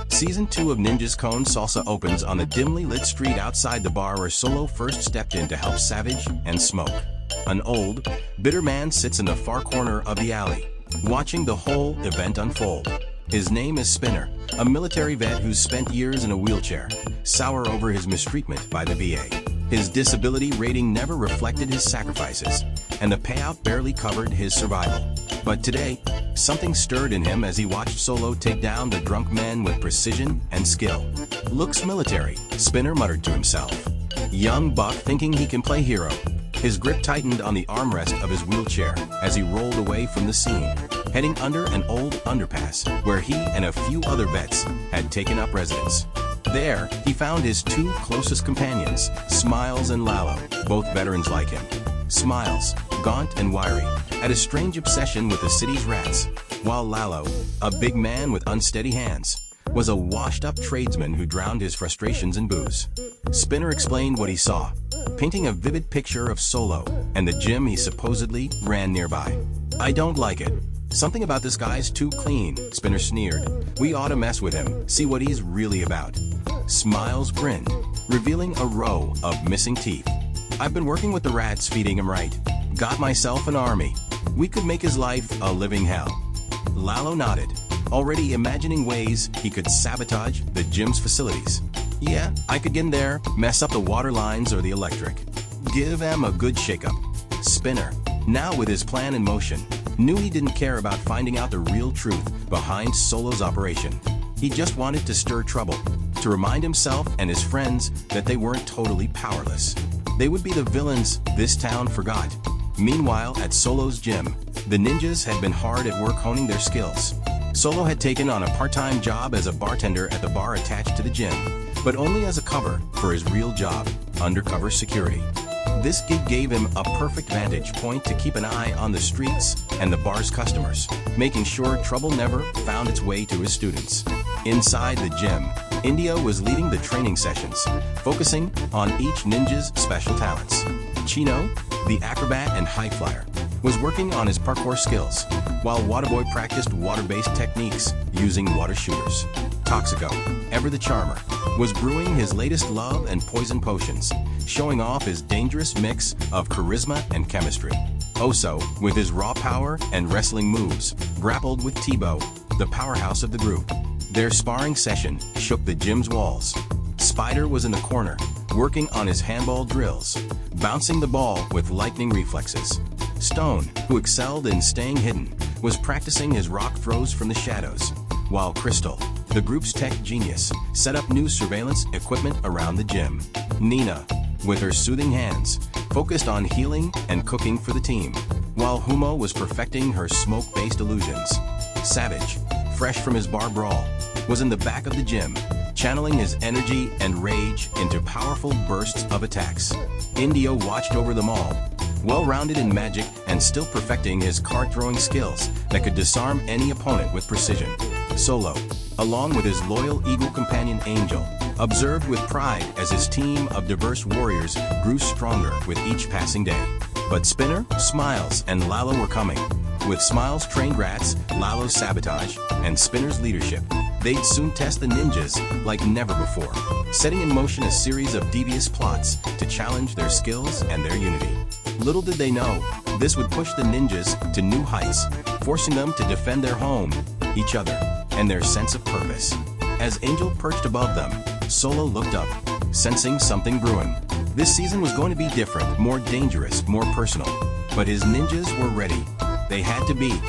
Season 2 of Ninjas Con Salsa opens on the dimly lit street outside the bar where Solo first stepped in to help Savage and Smoke. An old, bitter man sits in the far corner of the alley, watching the whole event unfold. His name is Spinner, a military vet who's spent years in a wheelchair, sour over his mistreatment by the VA. His disability rating never reflected his sacrifices, and the payout barely covered his survival. But today, something stirred in him as he watched Solo take down the drunk men with precision and skill. "Looks military," Spinner muttered to himself. Young buck thinking he can play hero. His grip tightened on the armrest of his wheelchair as he rolled away from the scene, heading under an old underpass where he and a few other vets had taken up residence. There, he found his two closest companions, Smiles and Lalo, both veterans like him. Smiles, gaunt and wiry, had a strange obsession with the city's rats, while Lalo, a big man with unsteady hands, was a washed-up tradesman who drowned his frustrations in booze. Spinner explained what he saw, painting a vivid picture of Solo and the gym he supposedly ran nearby. "I don't like it. Something about this guy's too clean," Spinner sneered. "We ought to mess with him, see what he's really about." Smiles grinned, revealing a row of missing teeth. "I've been working with the rats, feeding him right. Got myself an army. We could make his life a living hell." Lalo nodded, already imagining ways he could sabotage the gym's facilities. "Yeah, I could get in there, mess up the water lines or the electric. Give them a good shakeup." Spinner, now with his plan in motion, knew he didn't care about finding out the real truth behind Solo's operation. He just wanted to stir trouble, to remind himself and his friends that they weren't totally powerless. They would be the villains this town forgot. Meanwhile, at Solo's gym, the ninjas had been hard at work honing their skills. Solo had taken on a part-time job as a bartender at the bar attached to the gym, but only as a cover for his real job, undercover security. This gig gave him a perfect vantage point to keep an eye on the streets and the bar's customers, making sure trouble never found its way to his students. Inside the gym, India was leading the training sessions, focusing on each ninja's special talents. Chino, the acrobat and high flyer, was working on his parkour skills, while Waterboy practiced water-based techniques using water shooters. Toxico, ever the charmer, was brewing his latest love and poison potions, showing off his dangerous mix of charisma and chemistry. Oso, with his raw power and wrestling moves, grappled with Tebow, the powerhouse of the group. Their sparring session shook the gym's walls. Spider was in the corner, working on his handball drills, bouncing the ball with lightning reflexes. Stone, who excelled in staying hidden, was practicing his rock throws from the shadows, while Crystal, the group's tech genius, set up new surveillance equipment around the gym. Nina, with her soothing hands, focused on healing and cooking for the team, while Humo was perfecting her smoke-based illusions. Savage, fresh from his bar brawl, was in the back of the gym, channeling his energy and rage into powerful bursts of attacks. Indio watched over them all, well-rounded in magic and still perfecting his card-throwing skills that could disarm any opponent with precision. Solo, along with his loyal eagle companion Angel, observed with pride as his team of diverse warriors grew stronger with each passing day. But Spinner, Smiles, and Lalo were coming. With Smiles' trained rats, Lalo's sabotage, and Spinner's leadership, they'd soon test the ninjas like never before, setting in motion a series of devious plots to challenge their skills and their unity. Little did they know, this would push the ninjas to new heights, forcing them to defend their home, each other, and their sense of purpose. As Angel perched above them, Solo looked up, sensing something brewing. This season was going to be different, more dangerous, more personal. But his ninjas were ready. They had to be.